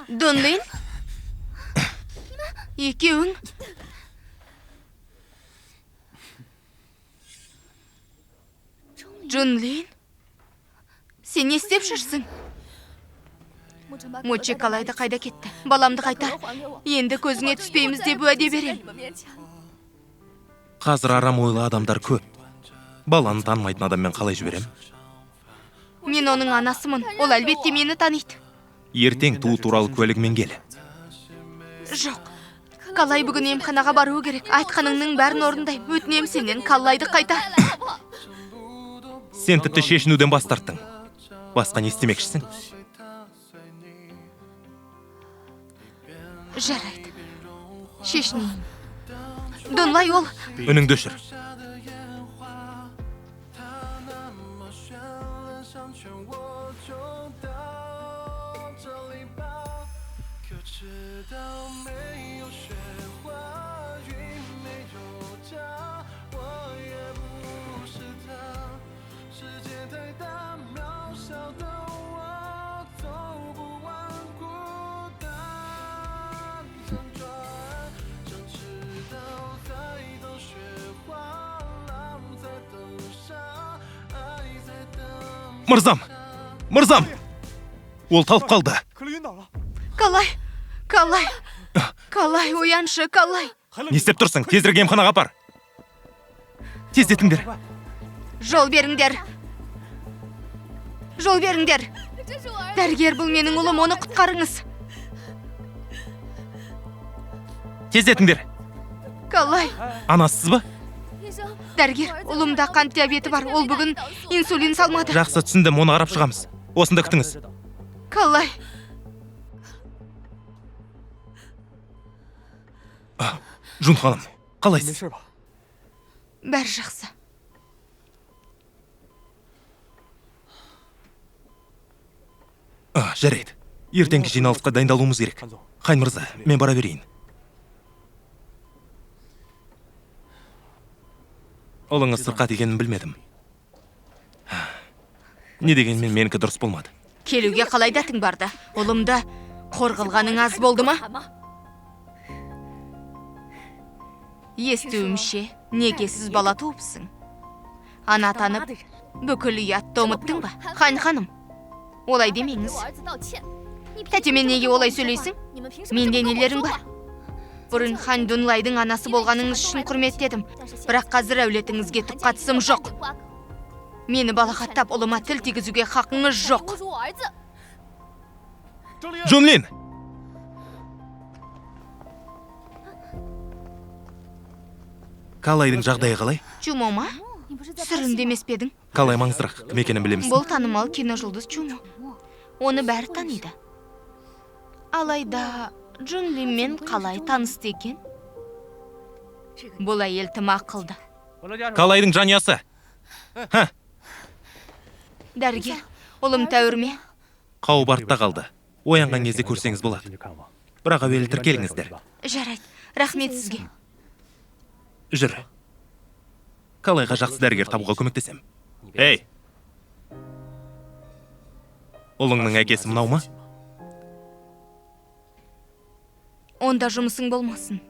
Дунлин? Екеуің? Джунлин? Сен не істеп жүрсің? Мочи қалайда қайда кетті? Баламды қайтар. Енді көзіңе түспейміз деп уәде берем. Қазір арам ойлы адамдар көп. Баланы танымайтын адаммен қалай жіберем? Мен оның анасымын. Ол әлбетте мені таниды. Ертең туу туралы куәлігімен кел. Жоқ. Қалай бүгін емханаға баруы керек. Айтқаныңның бәрін орындайым. Өтінем сенен Қалайды қайтар. Сен тіпті шешінуден бас тарттың. Басқа не істемекшісің? Жарайды. Шешінейін. Дунлай ол. Үніңді өшір. Мырзам! Ол талып қалды. Қалай, ояншы, Қалай. Не істеп тұрсың? Тезірек емханаға апар. Тездетіңдер. Жол беріңдер. Дәрігер, бұл менің ұлым, оны құтқарыңыз. Тездетіңдер. Қалай. Анасыз ба? Дәрігер, ұлымда қант диабеті бар. Ол бүгін инсулин салмады. Жақсы, түсіндім, оны қарап шығамыз. Осында күтіңіз. Қалай. Жун ханым, қалайсыз? Бәрі жақсы. Жарайды. Ертеңгі жиналысқа дайындалуымыз керек. Қайн мырза, мен бара берейін. Олыңыз сырқат екенін білмедім. Не дегенмен менікі дұрыс болмады. Келуге қалай дәтің барды? Ұлымда қор қылғаның аз болды ма? Естуімше, неге сіз бала туыпсың? Ана танып, бүкіл ұятты ұмыттың ба? Хан ханым, олай демеңіз. Тәтемен неге олай сөйлейсің? Менде нелерің бар? Бұрын хан Дунлайдың анасы болғаныңыз үшін құрметтедім. Бірақ қазір әулетіңізге түк қатысым жоқ. Мені балағаттап ұлыма тіл тигізуге хақыңыз жоқ. Джунлин! Қалайдың жағдайы қалай? Чумо ма? Сырын демес пе едің? Қалай маңыздырақ, кім екенін білеміз. Бұл танымал киножұлдыз Чумо. Оны бәрі таниды. Алайда Джунлинмен қалай танысты екен? Бұл әйел тым ақылды. Қалайдың жанұясы. Дәрігер, ұлым тәуір ме? Қауіп артта қалды. Оянған кезде көрсеңіз болады. Бірақ әуелі тіркеліңіздер. Жарайды, рахмет сізге. Жүр. Қалайға жақсы дәрігер табуға көмектесем. Ей! Ұлыңның әкесі мынау ма? Онда жұмысың болмасын.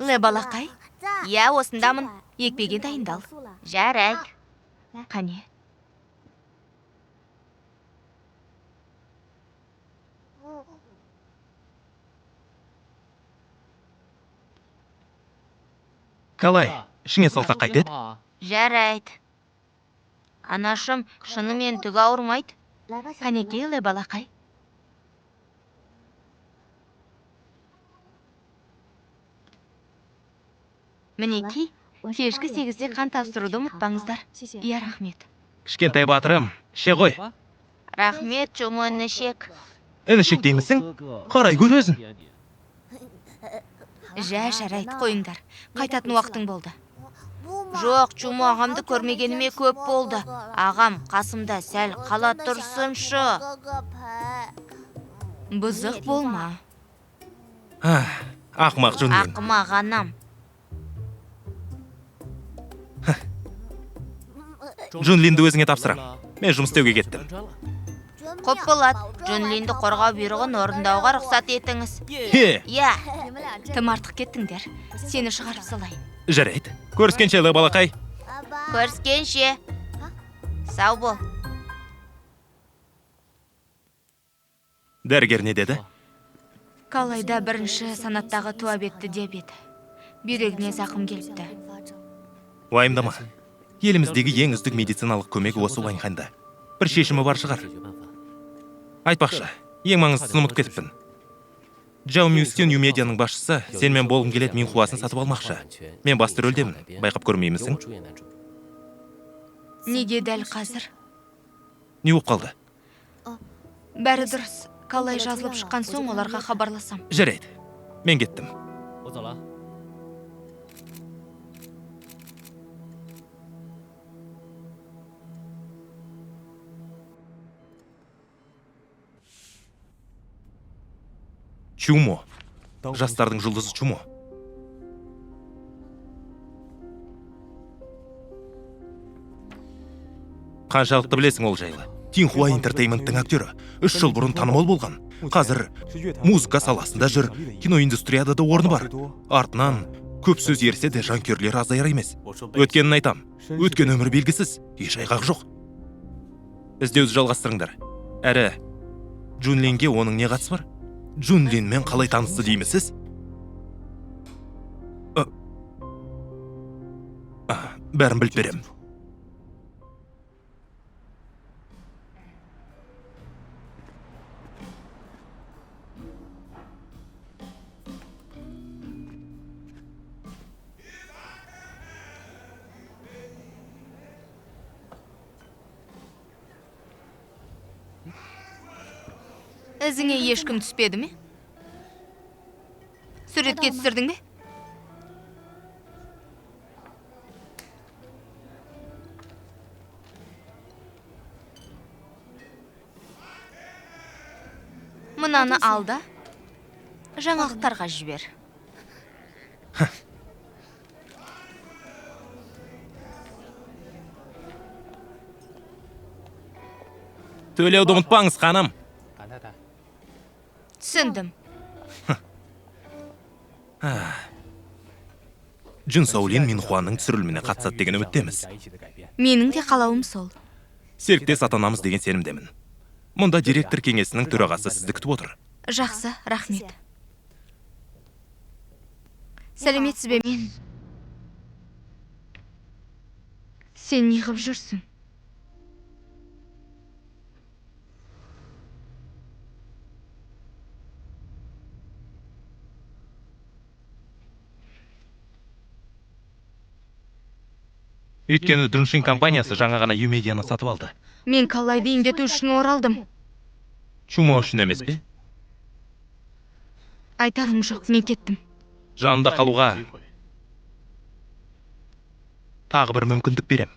Ле балақай? Я осындамын. Екпеге дайындал. Жарайды. Қане. Қалай? Ішіңе салсақ қайтеді? Жарайды. Анашым шынымен түк ауырмайды. Қанеке, Ле балақай. Мінеки, кешкі 8-де қан тапсыруды ұмытпаңыздар. Иә, рахмет. Кішкентай батырым, ше ғой. Рахмет, Чумо інішек. Інішек деймісің? Қарай көр өзін. Жарайды, қойыңдар. Қайтатын уақытың болды. Жоқ, Чумо ағамды көрмегеніме көп болды. Ағам қасымда сәл қала тұрсыншы. Бұзық болма. Ақымақ Джунлин. Ақымақ анам. Джунлинді өзіңе тапсырам. Мен жұмыс істеуге кеттім. Құп болады. Джунлинді қорғау бұйрығын орындауға рұқсат етіңіз. Иә, тым артық кеттіңдер. Сені шығарып салайын. Жарайды. Көріскенше, балақай. Көріскенше. Сау бол. Дәрігер не деді? Қалайда бірінші санаттағы туабетті диабет. Бүйрегіне зақым келіпті. Уайымдама. Еліміздегі ең үздік медициналық көмек осы Уаньханда. Бір шешімі бар шығар. Айтпақшы, ең маңыздысын ұмытып кетіппін. Джао Мюстен Юмедияның басшысы сенімен болғым келеді Минхуасын сатып алмақшы. Мен басты рөлдемін. Байқап көрмеймісің? Неге дәл қазір? Не болып қалды? Бәрі дұрыс. Қалай жазылып шыққан соң оларға хабарласам. Жарайды. Мен кеттім. Чумо. Жастардың жұлдызы Чумо. Қаншалықты білесің ол жайлы? Тинхуа Интертейменттің актері 3 жыл бұрын танымал болған. Қазір музыка саласында жүр, киноиндустрияда да орны бар. Артынан көп сөз ерсе де жанкүйерлері азайар емес. Өткенін айтам. Өткен өмір белгісіз, еш айғақ жоқ. Іздеуді жалғастырыңдар. Әрі Джунлинге оның не қатысы бар? Джунлинмен қалай танысты деймісіз? Бәрін біліп берем. Ізіңе ешкім түспеді ме? Суретке түсірдің бе? Мынаны ал да, жаңалықтарға жібер. Төлеуді ұмытпаңыз, ханым. Түсіндім. Джун Саулин Минхуаның түсіріліміне қатысады деген үміттеміз. Менің де қалауым сол. Серіктес атанамыз деген сенімдемін. Мұнда директор кеңесінің төрағасы сізді күтіп отыр. Жақсы, рахмет. Сәлеметсіз бе мен? Сен неғып жүрсің? Өйткені Дүншин компаниясы жаңа ғана Юмедияны сатып алды. Мен Каллайды емдету үшін оралдым. Чумо үшін емес пе? Айтарым жоқ, мен кеттім. Жанында қалуға тағы бір мүмкіндік берем.